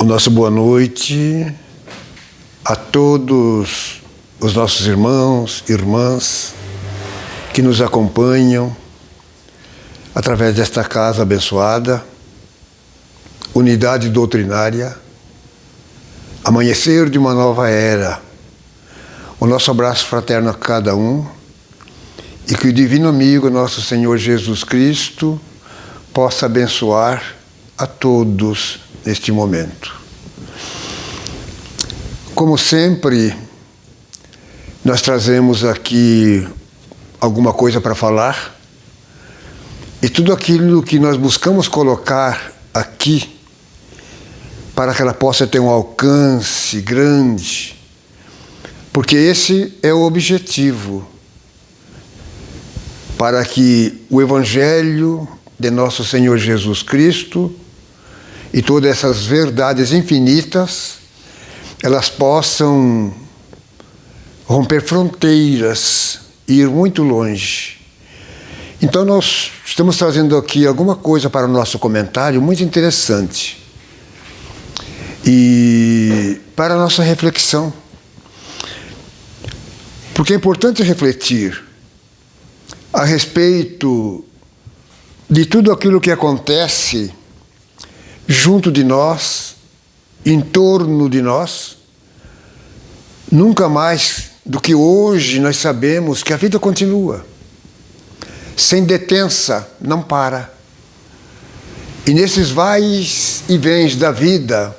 nossa boa noite a todos os nossos irmãos e irmãs que nos acompanham através desta casa abençoada, unidade doutrinária, amanhecer de uma nova era. O nosso abraço fraterno a cada um e que o divino amigo, nosso Senhor Jesus Cristo, possa abençoar a todos neste momento. Como sempre, nós trazemos aqui alguma coisa para falar e tudo aquilo que nós buscamos colocar aqui para que ela possa ter um alcance grande, porque esse é o objetivo, para que o Evangelho de nosso Senhor Jesus Cristo e todas essas verdades infinitas, elas possam romper fronteiras e ir muito longe. Então nós estamos trazendo aqui alguma coisa para o nosso comentário muito interessante e para a nossa reflexão. Porque é importante refletir a respeito de tudo aquilo que acontece junto de nós, em torno de nós. Nunca mais do que hoje nós sabemos que a vida continua, sem detença, não para. E nesses vais e vens da vida,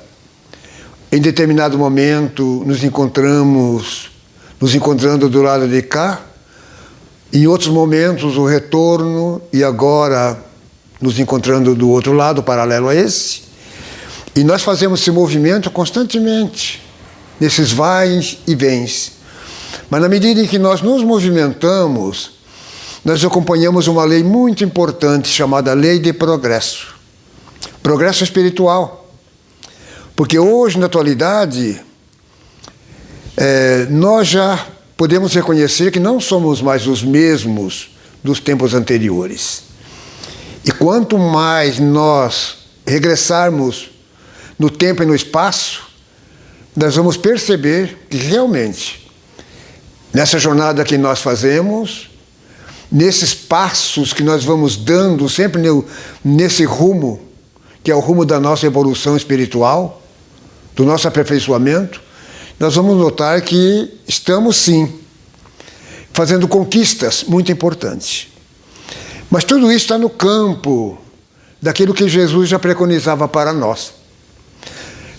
em determinado momento nos encontrando do lado de cá, em outros momentos o retorno e agora nos encontrando do outro lado, paralelo a esse. E nós fazemos esse movimento constantemente, nesses vais e vens. Mas na medida em que nós nos movimentamos, nós acompanhamos uma lei muito importante chamada lei de progresso. Progresso espiritual. Porque hoje, na atualidade, nós já podemos reconhecer que não somos mais os mesmos dos tempos anteriores. E quanto mais nós regressarmos no tempo e no espaço, nós vamos perceber que realmente, nessa jornada que nós fazemos, nesses passos que nós vamos dando sempre nesse rumo, que é o rumo da nossa evolução espiritual, do nosso aperfeiçoamento, nós vamos notar que estamos sim fazendo conquistas muito importantes. Mas tudo isso está no campo daquilo que Jesus já preconizava para nós.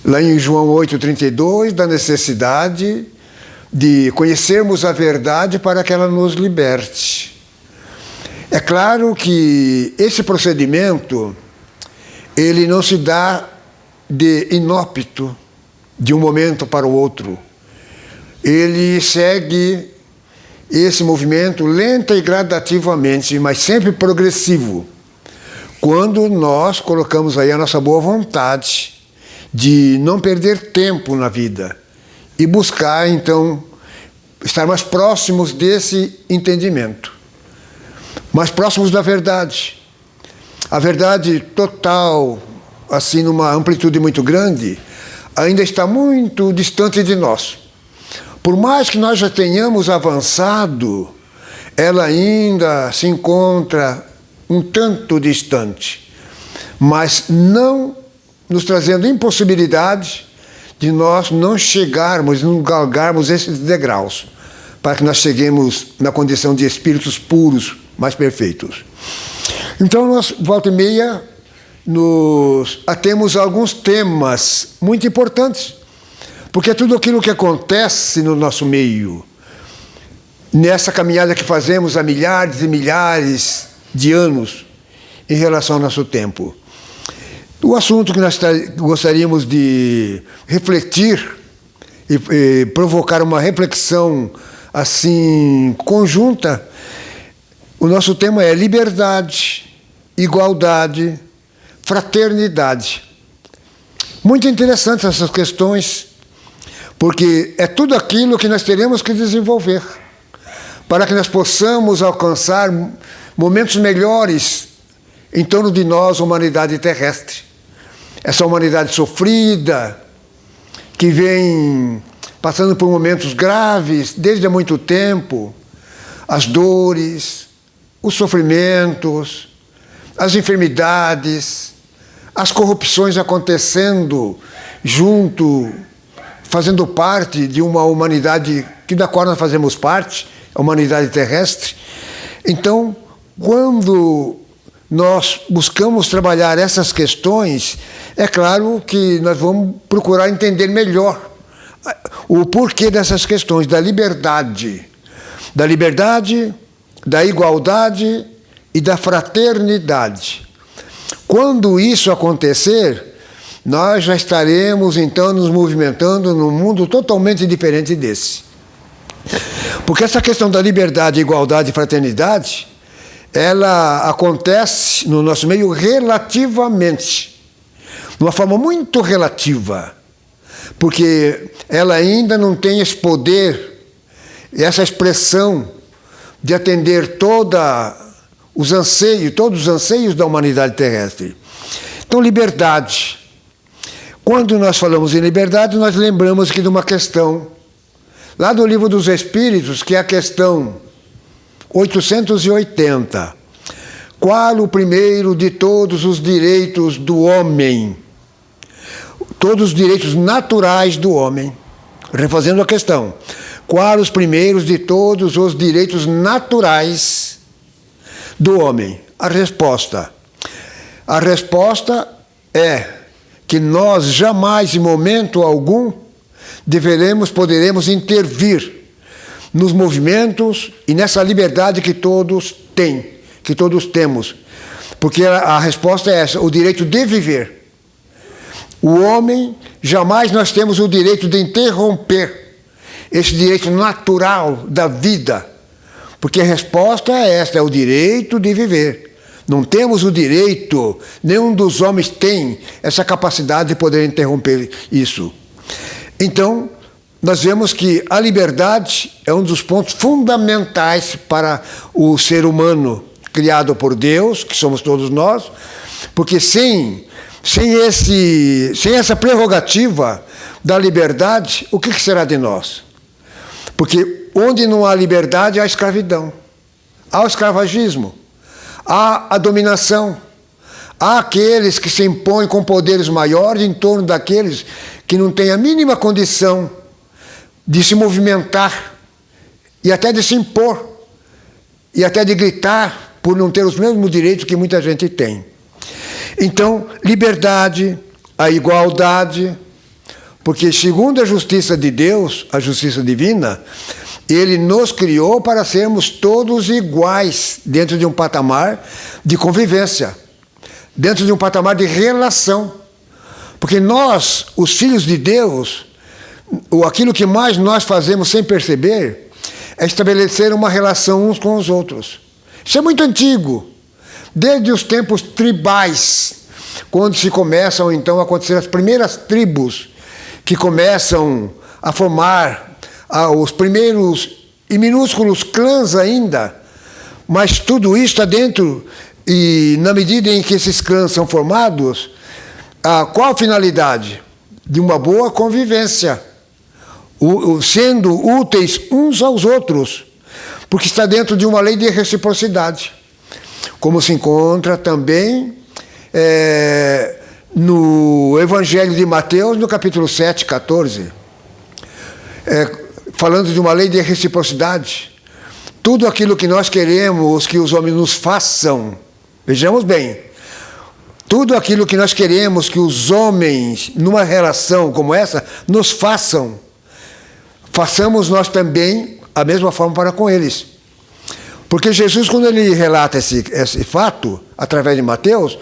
Lá em João 8,32, da necessidade de conhecermos a verdade para que ela nos liberte. É claro que esse procedimento, ele não se dá de inópito, de um momento para o outro. Ele segue esse movimento lenta e gradativamente, mas sempre progressivo, quando nós colocamos aí a nossa boa vontade de não perder tempo na vida e buscar, então, estar mais próximos desse entendimento, mais próximos da verdade. A verdade total, assim, numa amplitude muito grande, ainda está muito distante de nós. Por mais que nós já tenhamos avançado, ela ainda se encontra um tanto distante, mas não nos trazendo impossibilidade de nós não chegarmos, não galgarmos esses degraus, para que nós cheguemos na condição de espíritos puros, mais perfeitos. Então nós, volta e meia, temos alguns temas muito importantes, porque tudo aquilo que acontece no nosso meio, nessa caminhada que fazemos há milhares e milhares de anos em relação ao nosso tempo. O assunto que nós gostaríamos de refletir e provocar uma reflexão assim conjunta, o nosso tema é liberdade, igualdade, fraternidade. Muito interessantes essas questões, porque é tudo aquilo que nós teremos que desenvolver para que nós possamos alcançar momentos melhores em torno de nós, humanidade terrestre. Essa humanidade sofrida, que vem passando por momentos graves desde há muito tempo, as dores, os sofrimentos, as enfermidades, as corrupções acontecendo junto, fazendo parte de uma humanidade da qual nós fazemos parte, a humanidade terrestre. Então, quando nós buscamos trabalhar essas questões, é claro que nós vamos procurar entender melhor o porquê dessas questões da liberdade, da igualdade e da fraternidade. Quando isso acontecer, nós já estaremos então nos movimentando num mundo totalmente diferente desse. Porque essa questão da liberdade, igualdade e fraternidade, ela acontece no nosso meio relativamente, de uma forma muito relativa, porque ela ainda não tem esse poder, essa expressão de atender todos os anseios da humanidade terrestre. Então, liberdade. Quando nós falamos em liberdade, nós lembramos aqui de uma questão, lá do Livro dos Espíritos, que é a questão 880. Qual o primeiro de todos os direitos do homem? Todos os direitos naturais do homem. Refazendo a questão. Qual os primeiros de todos os direitos naturais do homem? A resposta é que nós jamais, em momento algum, poderemos intervir nos movimentos e nessa liberdade que todos têm, que todos temos. Porque a resposta é essa, o direito de viver. O homem, jamais nós temos o direito de interromper esse direito natural da vida. Porque a resposta é essa, é o direito de viver. Não temos o direito, nenhum dos homens tem essa capacidade de poder interromper isso. Então, nós vemos que a liberdade é um dos pontos fundamentais para o ser humano criado por Deus, que somos todos nós, porque sem essa prerrogativa da liberdade, o que será de nós? Porque onde não há liberdade, há escravidão, há o escravagismo, há a dominação, há aqueles que se impõem com poderes maiores em torno daqueles que não têm a mínima condição de se movimentar e até de se impor e até de gritar por não ter os mesmos direitos que muita gente tem. Então, liberdade, a igualdade, porque segundo a justiça de Deus, a justiça divina, Ele nos criou para sermos todos iguais dentro de um patamar de convivência, dentro de um patamar de relação. Porque nós, os filhos de Deus, aquilo que mais nós fazemos sem perceber, é estabelecer uma relação uns com os outros. Isso é muito antigo. Desde os tempos tribais, quando se começam então a acontecer as primeiras tribos que começam a formar os primeiros e minúsculos clãs ainda, mas tudo isso está dentro, e na medida em que esses clãs são formados, qual a finalidade? De uma boa convivência, sendo úteis uns aos outros, porque está dentro de uma lei de reciprocidade, como se encontra também no Evangelho de Mateus, no capítulo 7, 14, falando de uma lei de reciprocidade. Tudo aquilo que nós queremos que os homens nos façam, vejamos bem, tudo aquilo que nós queremos que os homens, numa relação como essa, nos façam, façamos nós também a mesma forma para com eles. Porque Jesus, quando ele relata esse fato, através de Mateus,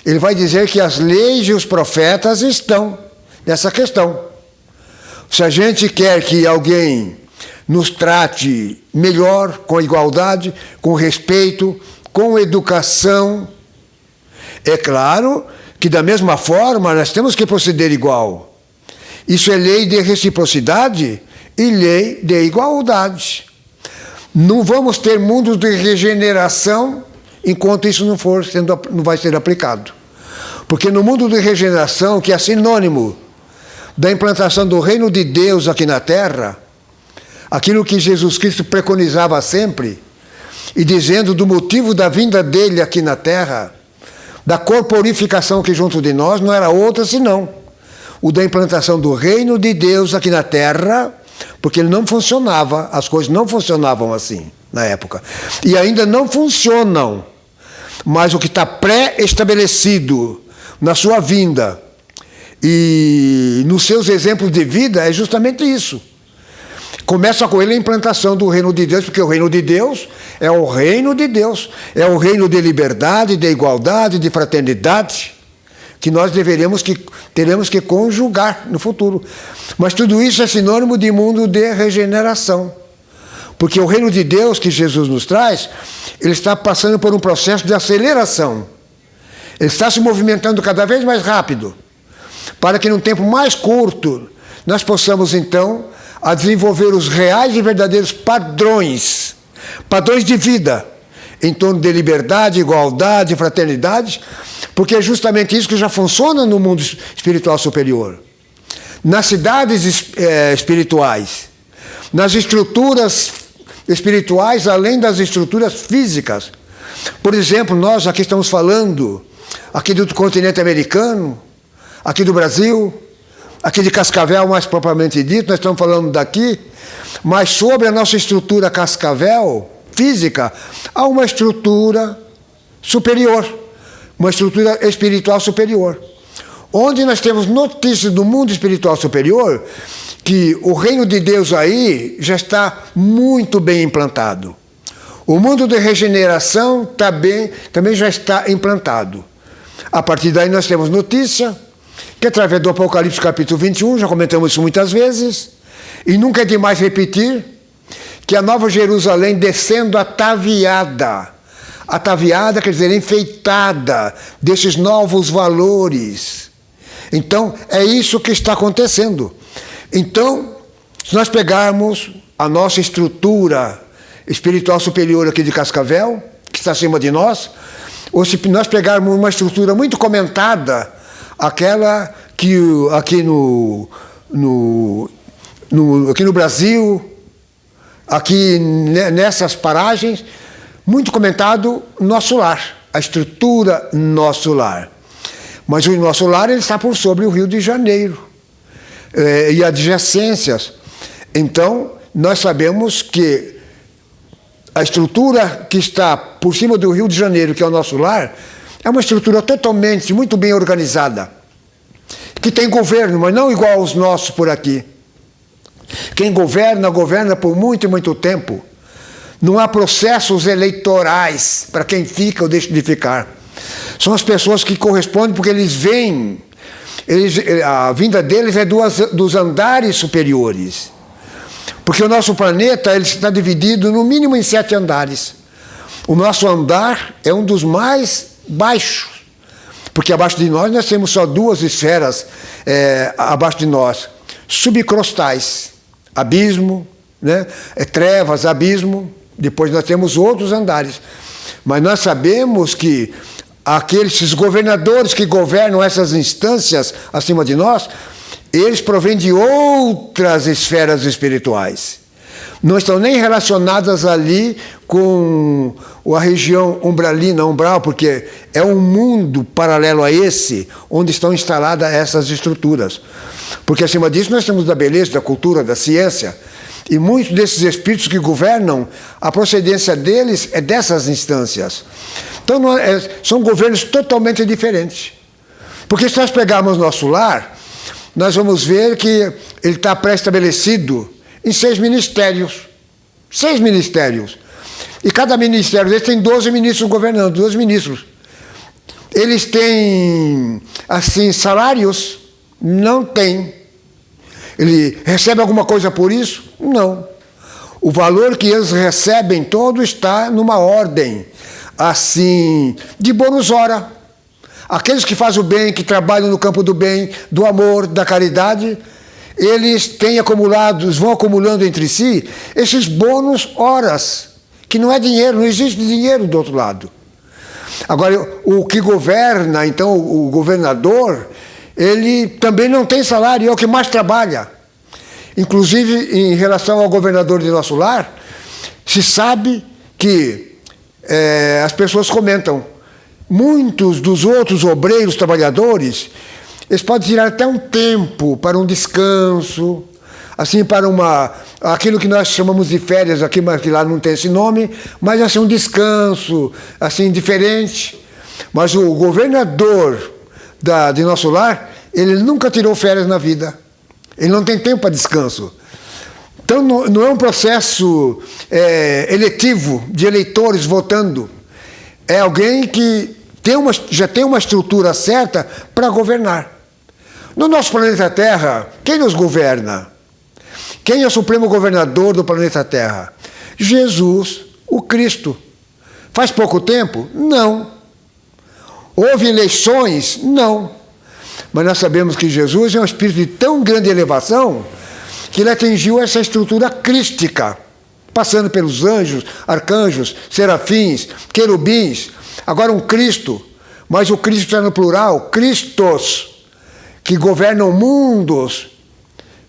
ele vai dizer que as leis e os profetas estão nessa questão. Se a gente quer que alguém nos trate melhor, com igualdade, com respeito, com educação, é claro que da mesma forma nós temos que proceder igual. Isso é lei de reciprocidade e lei de igualdade. Não vamos ter mundos de regeneração enquanto isso não vai ser aplicado. Porque no mundo de regeneração, que é sinônimo da implantação do reino de Deus aqui na terra, aquilo que Jesus Cristo preconizava sempre, e dizendo do motivo da vinda dele aqui na terra, da corporificação que junto de nós não era outra senão o da implantação do reino de Deus aqui na terra, porque ele não funcionava, as coisas não funcionavam assim na época. E ainda não funcionam, mas o que está pré-estabelecido na sua vinda e nos seus exemplos de vida é justamente isso. Começa com ele a implantação do reino de Deus, porque o reino de Deus é o reino de Deus, é o reino de liberdade, de igualdade, de fraternidade, que nós teremos que conjugar no futuro. Mas tudo isso é sinônimo de mundo de regeneração. Porque o reino de Deus que Jesus nos traz, ele está passando por um processo de aceleração. Ele está se movimentando cada vez mais rápido, para que num tempo mais curto nós possamos então a desenvolver os reais e verdadeiros padrões de vida, em torno de liberdade, igualdade, fraternidade, porque é justamente isso que já funciona no mundo espiritual superior. Nas cidades espirituais, nas estruturas espirituais, além das estruturas físicas. Por exemplo, nós aqui estamos falando, aqui do continente americano, aqui do Brasil, aqui de Cascavel, mais propriamente dito, nós estamos falando daqui, mas sobre a nossa estrutura Cascavel, física, há uma estrutura superior, uma estrutura espiritual superior, onde nós temos notícias do mundo espiritual superior, que o reino de Deus aí já está muito bem implantado. O mundo de regeneração também já está implantado. A partir daí nós temos notícia, que através do Apocalipse capítulo 21, já comentamos isso muitas vezes, e nunca é demais repetir, que a Nova Jerusalém descendo ataviada quer dizer enfeitada desses novos valores. Então, é isso que está acontecendo. Então, se nós pegarmos a nossa estrutura espiritual superior aqui de Cascavel, que está acima de nós, ou se nós pegarmos uma estrutura muito comentada, aquela que aqui no Brasil, aqui nessas paragens, muito comentado, nosso lar, a estrutura nosso lar. Mas o nosso lar ele está por sobre o Rio de Janeiro e adjacências. Então, nós sabemos que a estrutura que está por cima do Rio de Janeiro, que é o nosso lar, é uma estrutura totalmente, muito bem organizada, que tem governo, mas não igual aos nossos por aqui. Quem governa, governa por muito e muito tempo. Não há processos eleitorais para quem fica ou deixa de ficar. São as pessoas que correspondem porque eles vêm, a vinda deles é dos andares superiores. Porque o nosso planeta ele está dividido no mínimo em 7 andares. O nosso andar é um dos mais baixos, porque abaixo de nós temos só 2 esferas abaixo de nós, subcrostais, abismo, né? Trevas, abismo, depois nós temos outros andares. Mas nós sabemos que esses governadores que governam essas instâncias acima de nós, eles provêm de outras esferas espirituais. Não estão nem relacionadas ali com a região umbral, porque é um mundo paralelo a esse, onde estão instaladas essas estruturas. Porque acima disso nós temos da beleza, da cultura, da ciência, e muitos desses espíritos que governam, a procedência deles é dessas instâncias. Então são governos totalmente diferentes. Porque se nós pegarmos nosso lar, nós vamos ver que ele está pré-estabelecido em 6 ministérios. 6 ministérios. E cada ministério deles tem 12 ministros governando, 12 ministros. Eles têm, assim, salários? Não tem. Ele recebe alguma coisa por isso? Não. O valor que eles recebem todo está numa ordem, assim, de bônus hora. Aqueles que fazem o bem, que trabalham no campo do bem, do amor, da caridade, eles têm acumulados, vão acumulando entre si esses bônus horas, que não é dinheiro, não existe dinheiro do outro lado. Agora, o que governa, então, o governador, ele também não tem salário, é o que mais trabalha. Inclusive, em relação ao governador de nosso lar, se sabe que as pessoas comentam, muitos dos outros obreiros, trabalhadores, eles podem tirar até um tempo para um descanso, assim, para aquilo que nós chamamos de férias aqui, mas que lá não tem esse nome, mas assim, um descanso, assim, diferente. Mas o governador de nosso lar, ele nunca tirou férias na vida. Ele não tem tempo para descanso. Então, não é um processo eletivo de eleitores votando. É alguém que já tem uma estrutura certa para governar. No nosso planeta Terra, quem nos governa? Quem é o supremo governador do planeta Terra? Jesus, o Cristo. Faz pouco tempo? Não. Houve eleições? Não. Mas nós sabemos que Jesus é um espírito de tão grande elevação que ele atingiu essa estrutura crística, passando pelos anjos, arcanjos, serafins, querubins, agora um Cristo, mas o Cristo está no plural, Cristos, que governam mundos,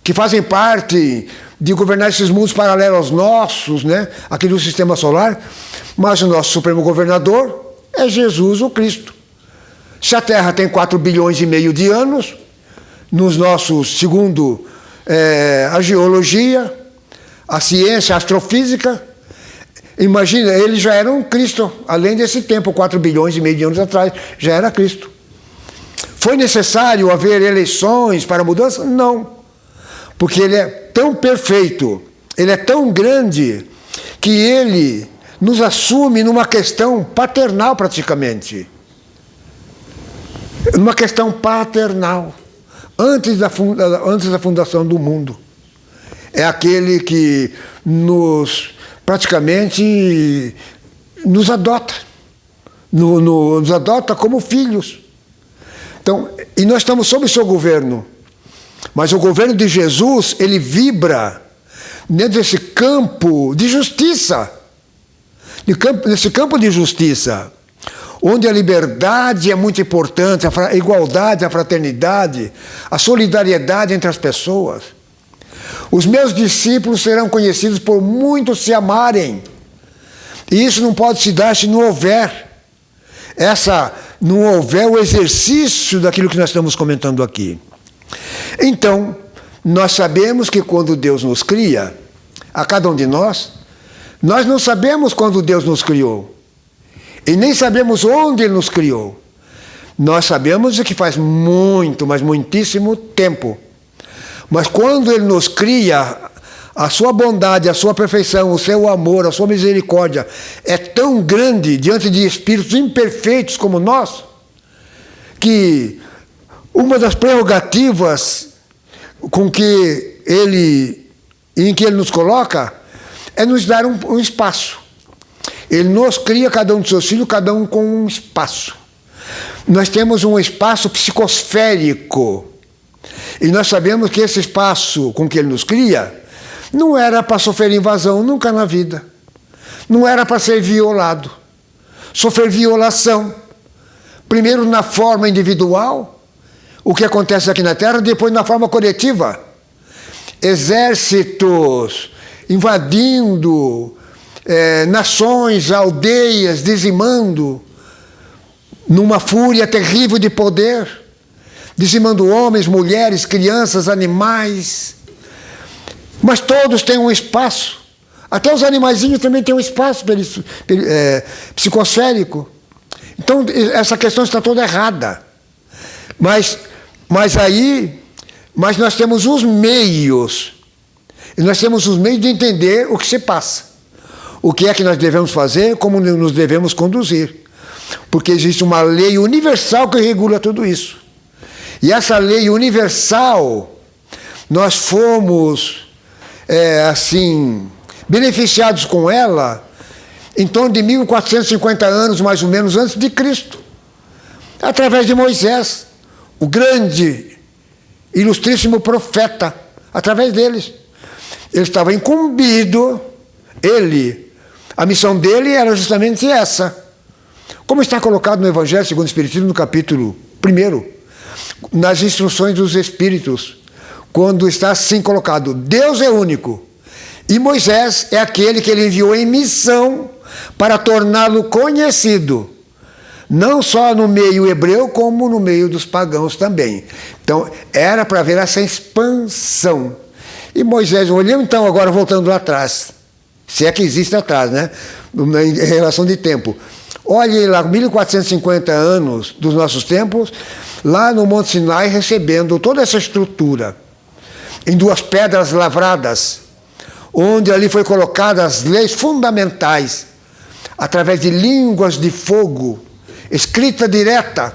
que fazem parte de governar esses mundos paralelos aos nossos, né? Aqui do sistema solar, mas o nosso supremo governador é Jesus, o Cristo. Se a Terra tem 4 bilhões e meio de anos, nos nossos, segundo a geologia, a ciência, a astrofísica, imagina, ele já era um Cristo, além desse tempo, 4 bilhões e meio de anos atrás, já era Cristo. Foi necessário haver eleições para mudança? Não. Porque ele é tão perfeito, ele é tão grande, que ele nos assume numa questão paternal praticamente. Numa questão paternal, antes da fundação do mundo. É aquele que praticamente nos adota, nos adota como filhos. Então, e nós estamos sob o seu governo. Mas o governo de Jesus, ele vibra dentro desse campo de justiça. Nesse campo de justiça, onde a liberdade é muito importante, a igualdade, a fraternidade, a solidariedade entre as pessoas. Os meus discípulos serão conhecidos por muitos se amarem. E isso não pode se dar se não houver o exercício daquilo que nós estamos comentando aqui. Então, nós sabemos que quando Deus nos cria, a cada um de nós não sabemos quando Deus nos criou. E nem sabemos onde Ele nos criou. Nós sabemos que faz muito, mas muitíssimo tempo. Mas quando Ele nos cria, a sua bondade, a sua perfeição, o seu amor, a sua misericórdia é tão grande diante de espíritos imperfeitos como nós, que uma das prerrogativas em que Ele nos coloca é nos dar um espaço. Ele nos cria, cada um dos seus filhos, cada um com um espaço. Nós temos um espaço psicosférico. E nós sabemos que esse espaço com que Ele nos cria não era para sofrer invasão nunca na vida. Não era para ser violado. Sofrer violação. Primeiro na forma individual, o que acontece aqui na Terra, depois na forma coletiva. Exércitos invadindo nações, aldeias, dizimando, numa fúria terrível de poder, dizimando homens, mulheres, crianças, animais. Mas todos têm um espaço. Até os animaizinhos também têm um espaço psicosférico. Então, essa questão está toda errada. Mas nós temos os meios. E nós temos os meios de entender o que se passa. O que é que nós devemos fazer, como nos devemos conduzir. Porque existe uma lei universal que regula tudo isso. E essa lei universal, nós fomos, beneficiados com ela em torno de 1450 anos, mais ou menos, antes de Cristo. Através de Moisés, o grande, ilustríssimo profeta, através deles. Ele estava incumbido, a missão dele era justamente essa. Como está colocado no Evangelho segundo o Espiritismo, no capítulo 1, nas instruções dos Espíritos, quando está assim colocado: Deus é único, e Moisés é aquele que ele enviou em missão para torná-lo conhecido, não só no meio hebreu, como no meio dos pagãos também. Então, era para haver essa expansão. E Moisés, olhando então, agora voltando lá atrás, se é que existe atrás, né? Em relação de tempo. Olhe lá, 1450 anos dos nossos tempos, lá no Monte Sinai, recebendo toda essa estrutura, em 2 pedras lavradas, onde ali foi colocadas as leis fundamentais, através de línguas de fogo, escrita direta,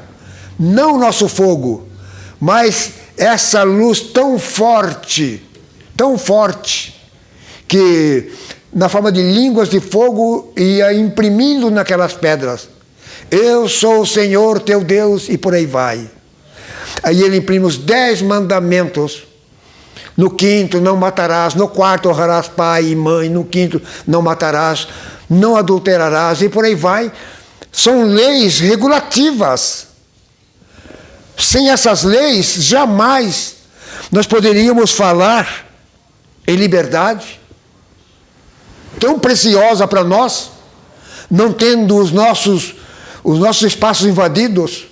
não nosso fogo, mas essa luz tão forte, que na forma de línguas de fogo ia imprimindo naquelas pedras: eu sou o Senhor teu Deus, e por aí vai. Aí ele imprime os 10 mandamentos. No 5º, não matarás. No 4º, honrarás pai e mãe. No 5º, não matarás, não adulterarás, e por aí vai. São leis regulativas. Sem essas leis, jamais nós poderíamos falar em liberdade, tão preciosa para nós, não tendo os nossos espaços invadidos.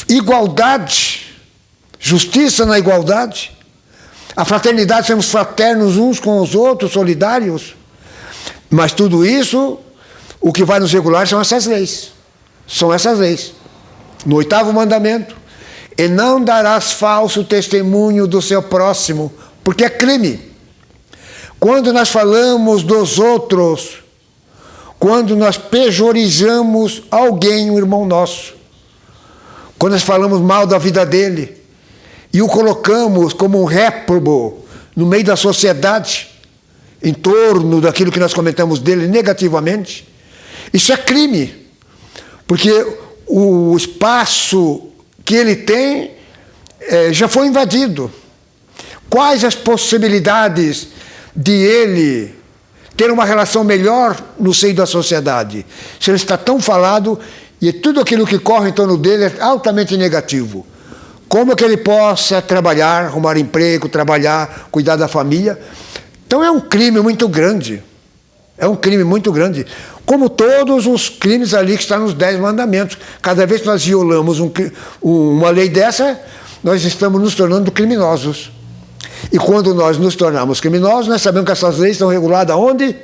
Igualdade, justiça na igualdade, a fraternidade, sermos fraternos uns com os outros, solidários. Mas tudo isso, o que vai nos regular são essas leis. São essas leis. No 8º mandamento: e não darás falso testemunho do seu próximo, porque é crime. Quando nós falamos dos outros, quando nós pejorizamos alguém, um irmão nosso, quando nós falamos mal da vida dele e o colocamos como um réprobo no meio da sociedade, em torno daquilo que nós comentamos dele negativamente, isso é crime, porque o espaço que ele tem já foi invadido. Quais as possibilidades de ele ter uma relação melhor no seio da sociedade, se ele está tão falado e tudo aquilo que corre em torno dele é altamente negativo? Como que ele possa trabalhar, arrumar emprego, trabalhar, cuidar da família? Então é um crime muito grande. É um crime muito grande. Como todos os crimes ali que estão nos 10 mandamentos. Cada vez que nós violamos uma lei dessa, nós estamos nos tornando criminosos. E quando nós nos tornamos criminosos, nós sabemos que essas leis estão reguladas onde?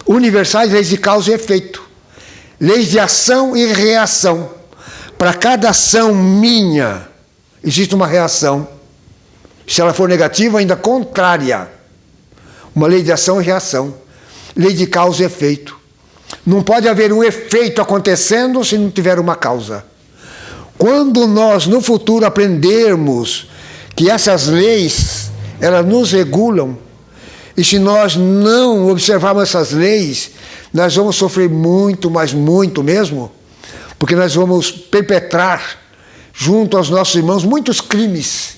Universais, leis de causa e efeito. Leis de ação e reação. Para cada ação minha, existe uma reação. Se ela for negativa, ainda contrária. Uma lei de ação e reação. Lei de causa e efeito. Não pode haver um efeito acontecendo se não tiver uma causa. Quando nós, no futuro, aprendermos que essas leis, elas nos regulam, e se nós não observarmos essas leis, nós vamos sofrer muito, mas muito mesmo, porque nós vamos perpetrar, junto aos nossos irmãos, muitos crimes,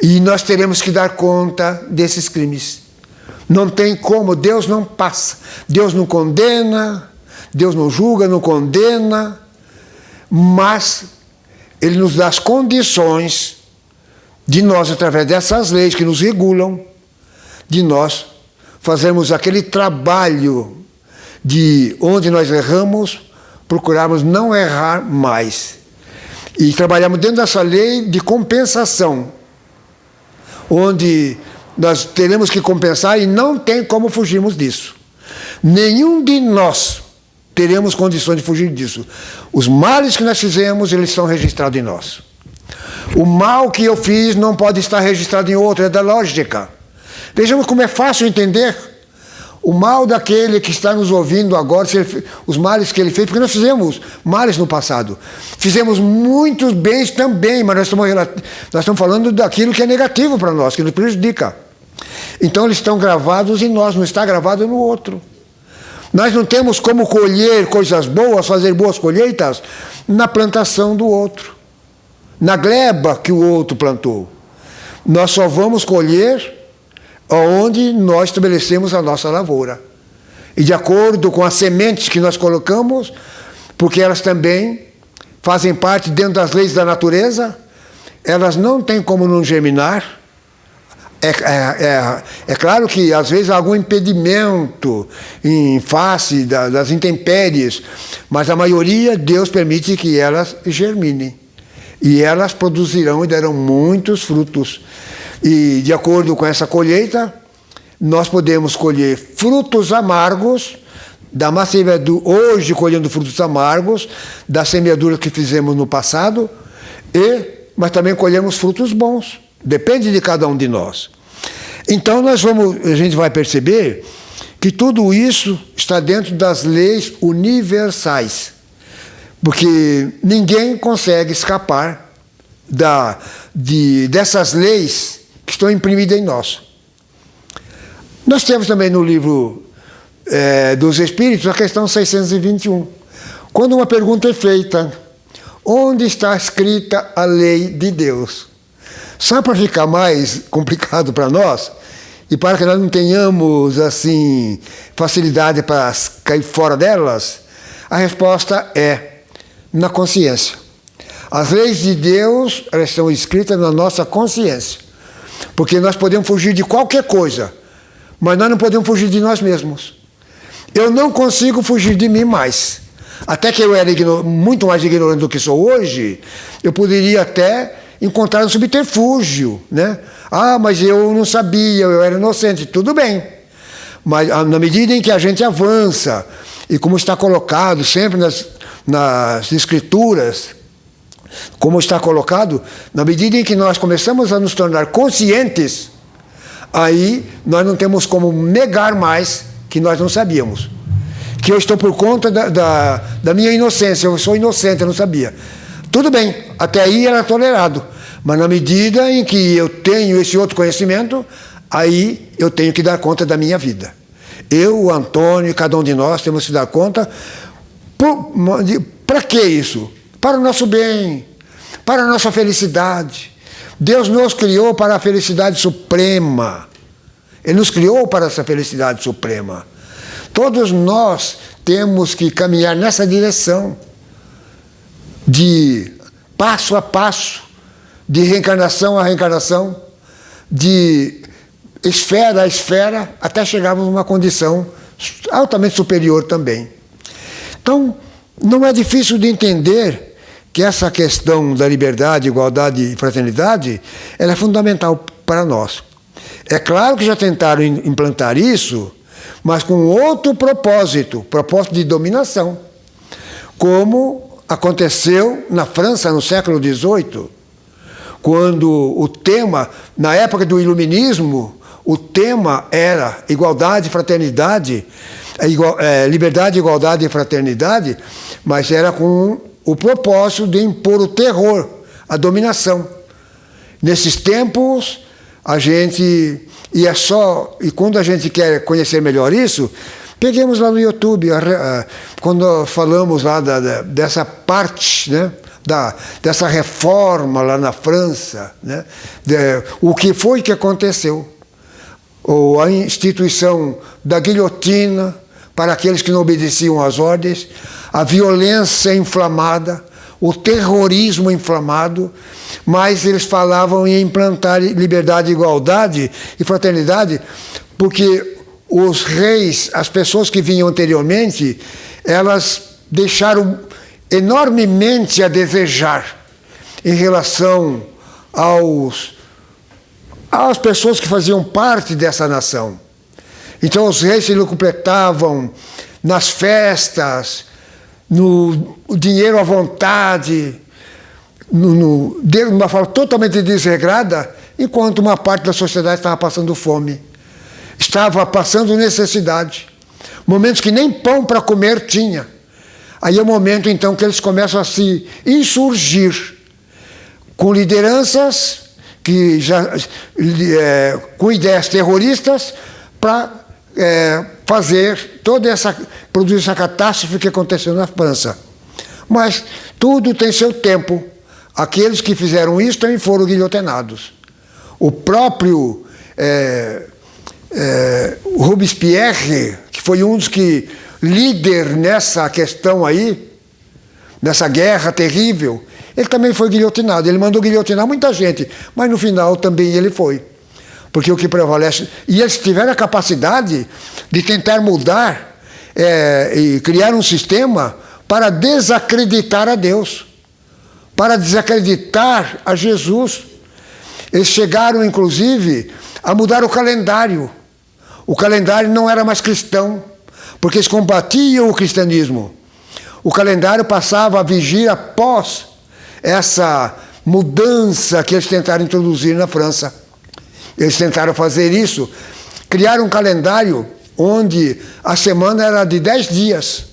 e nós teremos que dar conta desses crimes. Não tem como, Deus não passa, Deus não condena, Deus não julga, não condena, mas Ele nos dá as condições de nós, através dessas leis que nos regulam, de nós fazermos aquele trabalho de onde nós erramos, procurarmos não errar mais. E trabalhamos dentro dessa lei de compensação, onde nós teremos que compensar e não tem como fugirmos disso. Nenhum de nós teremos condições de fugir disso. Os males que nós fizemos, eles são registrados em nós. O mal que eu fiz não pode estar registrado em outro, é da lógica. Vejamos como é fácil entender o mal daquele que está nos ouvindo agora, os males que ele fez, porque nós fizemos males no passado. Fizemos muitos bens também, mas nós estamos falando daquilo que é negativo para nós, que nos prejudica. Então eles estão gravados em nós, não está gravado no outro. Nós não temos como colher coisas boas, fazer boas colheitas na plantação do outro, na gleba que o outro plantou. Nós só vamos colher onde nós estabelecemos a nossa lavoura. E de acordo com as sementes que nós colocamos, porque elas também fazem parte dentro das leis da natureza, elas não têm como não germinar. É claro que às vezes há algum impedimento em face das intempéries, mas a maioria Deus permite que elas germinem. E elas produzirão e darão muitos frutos. E de acordo com essa colheita, nós podemos colher frutos amargos, da má semeadura, hoje colhendo frutos amargos, da semeadura que fizemos no passado, mas também colhemos frutos bons. Depende de cada um de nós. Então a gente vai perceber que tudo isso está dentro das leis universais. Porque ninguém consegue escapar dessas leis que estão imprimidas em nós. Nós temos também no livro dos Espíritos a questão 621. Quando uma pergunta é feita, onde está escrita a lei de Deus? Só para ficar mais complicado para nós, e para que nós não tenhamos assim facilidade para cair fora delas, a resposta é na consciência. As leis de Deus, elas estão escritas na nossa consciência. Porque nós podemos fugir de qualquer coisa, mas nós não podemos fugir de nós mesmos. Eu não consigo fugir de mim mais. Até que eu era muito mais ignorante do que sou hoje, eu poderia até encontrar um subterfúgio, né? Ah, mas eu não sabia, eu era inocente. Tudo bem. Mas na medida em que a gente avança, e como está colocado sempre nas escrituras, como está colocado, na medida em que nós começamos a nos tornar conscientes, aí nós não temos como negar mais que nós não sabíamos. Que eu estou por conta da minha inocência, eu sou inocente, eu não sabia. Tudo bem, até aí era tolerado. Mas na medida em que eu tenho esse outro conhecimento, aí eu tenho que dar conta da minha vida. Eu, o Antônio, cada um de nós temos que dar conta. Para que isso? Para o nosso bem, para a nossa felicidade. Deus nos criou para a felicidade suprema. Ele nos criou para essa felicidade suprema. Todos nós temos que caminhar nessa direção, de passo a passo, de reencarnação a reencarnação, de esfera a esfera, até chegarmos numa condição altamente superior também. Então, não é difícil de entender que essa questão da liberdade, igualdade e fraternidade, ela é fundamental para nós. É claro que já tentaram implantar isso, mas com outro propósito de dominação, como aconteceu na França no século XVIII, quando o tema, na época do Iluminismo, o tema era igualdade, fraternidade, liberdade, igualdade e fraternidade, mas era com o propósito de impor o terror, a dominação. Nesses tempos, a gente... E quando a gente quer conhecer melhor isso, peguemos lá no YouTube, quando falamos lá dessa parte, né? Dessa reforma lá na França, né? O que foi que aconteceu? Ou a instituição da guilhotina para aqueles que não obedeciam às ordens, a violência inflamada, o terrorismo inflamado, mas eles falavam em implantar liberdade, igualdade e fraternidade, porque os reis, as pessoas que vinham anteriormente, elas deixaram enormemente a desejar em relação às pessoas que faziam parte dessa nação. Então os reis se completavam nas festas, no dinheiro à vontade, de uma forma totalmente desregrada, enquanto uma parte da sociedade estava passando fome, estava passando necessidade, momentos que nem pão para comer tinha. Aí é o momento, então, que eles começam a se insurgir com lideranças com ideias terroristas para produzir essa catástrofe que aconteceu na França. Mas tudo tem seu tempo. Aqueles que fizeram isso também foram guilhotinados. O próprio Robespierre, que foi um dos líder nessa questão aí, nessa guerra terrível, ele também foi guilhotinado. Ele mandou guilhotinar muita gente, mas no final também ele foi. Porque o que prevalece... E eles tiveram a capacidade de tentar mudar e criar um sistema para desacreditar a Deus, para desacreditar a Jesus. Eles chegaram, inclusive, a mudar o calendário. O calendário não era mais cristão, porque eles combatiam o cristianismo. O calendário passava a vigir após essa mudança que eles tentaram introduzir na França. Eles tentaram fazer isso, criaram um calendário onde a semana era de 10 dias.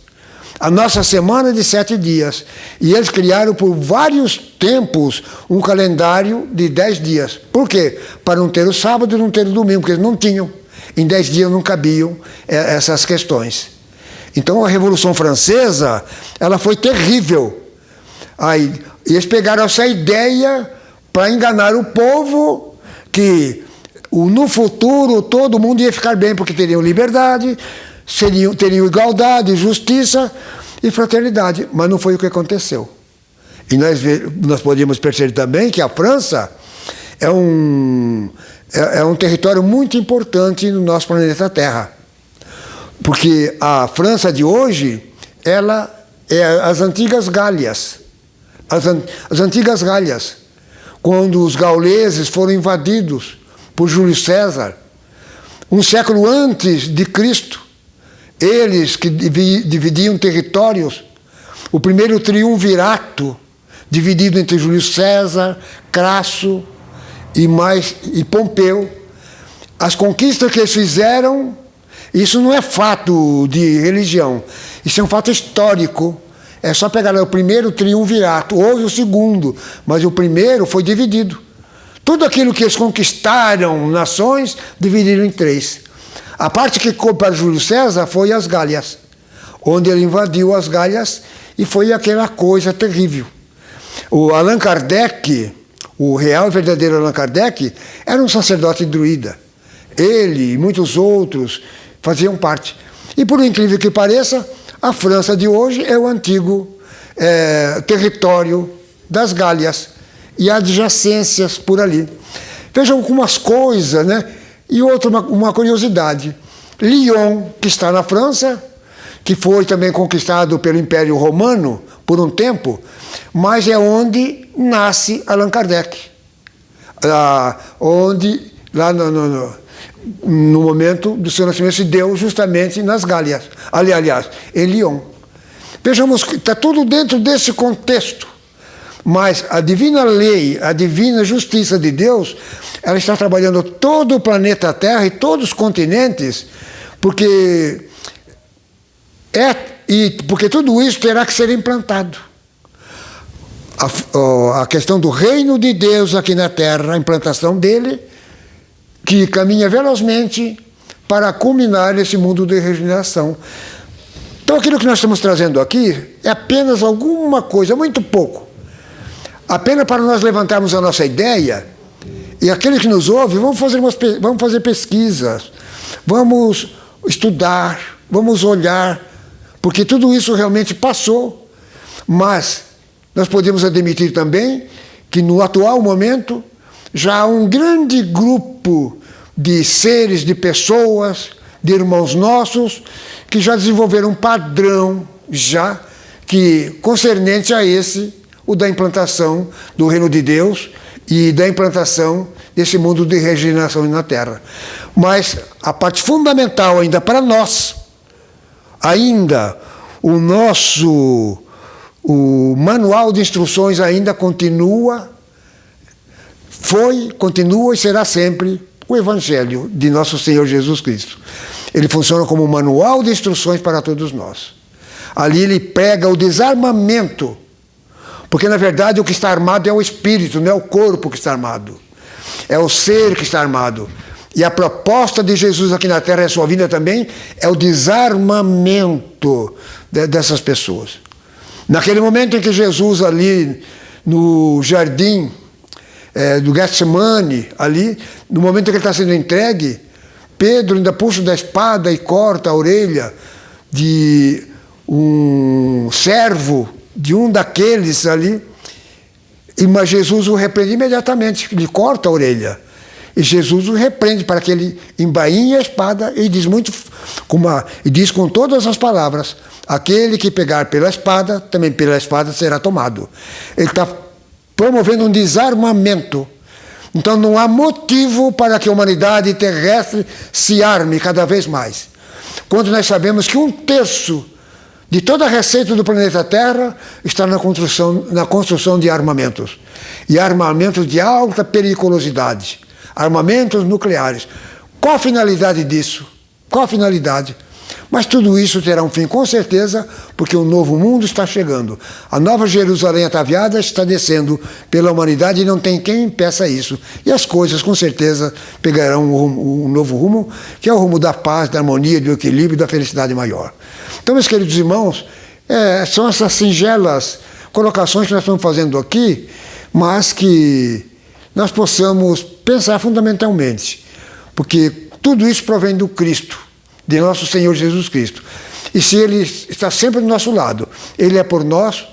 A nossa semana é de 7 dias. E eles criaram por vários tempos um calendário de 10 dias. Por quê? Para não ter o sábado e não ter o domingo, porque eles não tinham. Em 10 dias não cabiam essas questões. Então a Revolução Francesa, ela foi terrível. Aí, eles pegaram essa ideia para enganar o povo que no futuro todo mundo ia ficar bem, porque teriam liberdade, teriam igualdade, justiça e fraternidade. Mas não foi o que aconteceu. E nós podemos perceber também que a França é um território muito importante no nosso planeta Terra. Porque a França de hoje, ela é as antigas Gálias. As antigas Gálias, quando os gauleses foram invadidos por Júlio César, um século antes de Cristo, eles que dividiam territórios, o primeiro triunvirato, dividido entre Júlio César, Crasso e Pompeu, as conquistas que eles fizeram, isso não é fato de religião, isso é um fato histórico. É só pegar o primeiro triunvirato, houve o segundo, mas o primeiro foi dividido. Tudo aquilo que eles conquistaram, nações, dividiram em 3. A parte que ficou para Júlio César foi as Gálias, onde ele invadiu as Gálias e foi aquela coisa terrível. O Allan Kardec, o real e verdadeiro Allan Kardec, era um sacerdote druida. Ele e muitos outros faziam parte. E por incrível que pareça, a França de hoje é o antigo território das Gálias e adjacências por ali. Vejam algumas coisas, né? E outra, uma curiosidade. Lyon, que está na França, que foi também conquistado pelo Império Romano por um tempo, mas é onde nasce Allan Kardec. Onde, lá no momento do seu nascimento, se deu justamente nas Gálias, aliás, em Lyon. Vejamos que está tudo dentro desse contexto, mas a divina lei, a divina justiça de Deus, ela está trabalhando todo o planeta Terra e todos os continentes, porque tudo isso terá que ser implantado. A questão do reino de Deus aqui na Terra, a implantação dele, que caminha velozmente para culminar esse mundo de regeneração. Então aquilo que nós estamos trazendo aqui é apenas alguma coisa, muito pouco. Apenas para nós levantarmos a nossa ideia, e aqueles que nos ouvem, vamos fazer pesquisas, vamos estudar, vamos olhar, porque tudo isso realmente passou, mas nós podemos admitir também que no atual momento já há um grande grupo de seres, de pessoas, de irmãos nossos, que já desenvolveram um padrão, concernente a o da implantação do reino de Deus e da implantação desse mundo de regeneração na Terra. Mas a parte fundamental ainda para nós, o manual de instruções ainda continua e será sempre o Evangelho de nosso Senhor Jesus Cristo. Ele funciona como um manual de instruções para todos nós. Ali ele prega o desarmamento, porque na verdade o que está armado é o espírito, não é o corpo que está armado. É o ser que está armado. E a proposta de Jesus aqui na Terra e a sua vinda também é o desarmamento dessas pessoas. Naquele momento em que Jesus ali no jardim do Getsemane, ali, no momento em que ele está sendo entregue, Pedro ainda puxa da espada e corta a orelha de um servo de um daqueles ali, mas Jesus o repreende imediatamente, lhe corta a orelha. E Jesus o repreende para que ele embainhe a espada e diz e diz com todas as palavras: aquele que pegar pela espada, também pela espada será tomado. Ele está promovendo um desarmamento. Então não há motivo para que a humanidade terrestre se arme cada vez mais. Quando nós sabemos que 1/3 de toda a receita do planeta Terra está na construção de armamentos. E armamentos de alta periculosidade. Armamentos nucleares. Qual a finalidade disso? Qual a finalidade? Mas tudo isso terá um fim, com certeza, porque um novo mundo está chegando. A nova Jerusalém ataviada está descendo pela humanidade e não tem quem impeça isso. E as coisas, com certeza, pegarão um novo rumo, que é o rumo da paz, da harmonia, do equilíbrio e da felicidade maior. Então, meus queridos irmãos, são essas singelas colocações que nós estamos fazendo aqui, mas que nós possamos pensar fundamentalmente, porque tudo isso provém do Cristo, de nosso Senhor Jesus Cristo. E se Ele está sempre do nosso lado, Ele é por nós,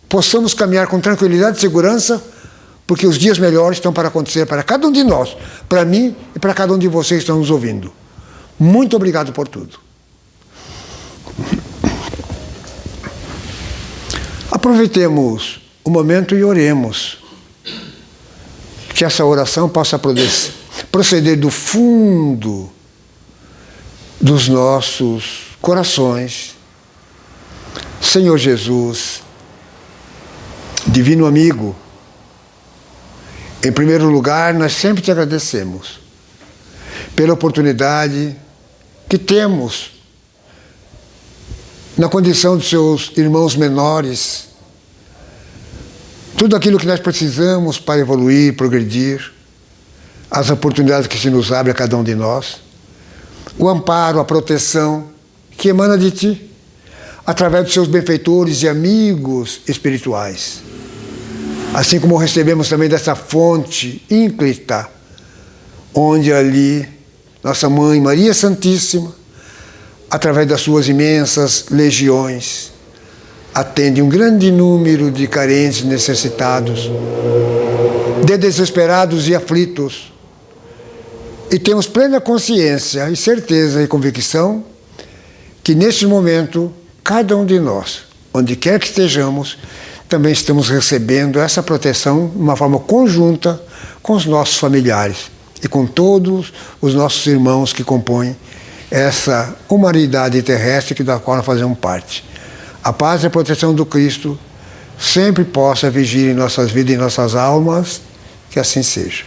possamos caminhar com tranquilidade e segurança, porque os dias melhores estão para acontecer para cada um de nós, para mim e para cada um de vocês que estão nos ouvindo. Muito obrigado por tudo. Aproveitemos o momento e oremos. Que essa oração possa proceder do fundo dos nossos corações. Senhor Jesus, divino amigo, em primeiro lugar, nós sempre te agradecemos pela oportunidade que temos na condição de seus irmãos menores, tudo aquilo que nós precisamos para evoluir, progredir, as oportunidades que se nos abrem a cada um de nós, o amparo, a proteção que emana de Ti, através dos seus benfeitores e amigos espirituais. Assim como recebemos também dessa fonte ínclita, onde ali nossa Mãe Maria Santíssima, através das suas imensas legiões, atende um grande número de carentes e necessitados, de desesperados e aflitos. E temos plena consciência e certeza e convicção que neste momento, cada um de nós, onde quer que estejamos, também estamos recebendo essa proteção de uma forma conjunta com os nossos familiares e com todos os nossos irmãos que compõem essa humanidade terrestre da qual nós fazemos parte. A paz e a proteção do Cristo sempre possa vigir em nossas vidas e em nossas almas, que assim seja.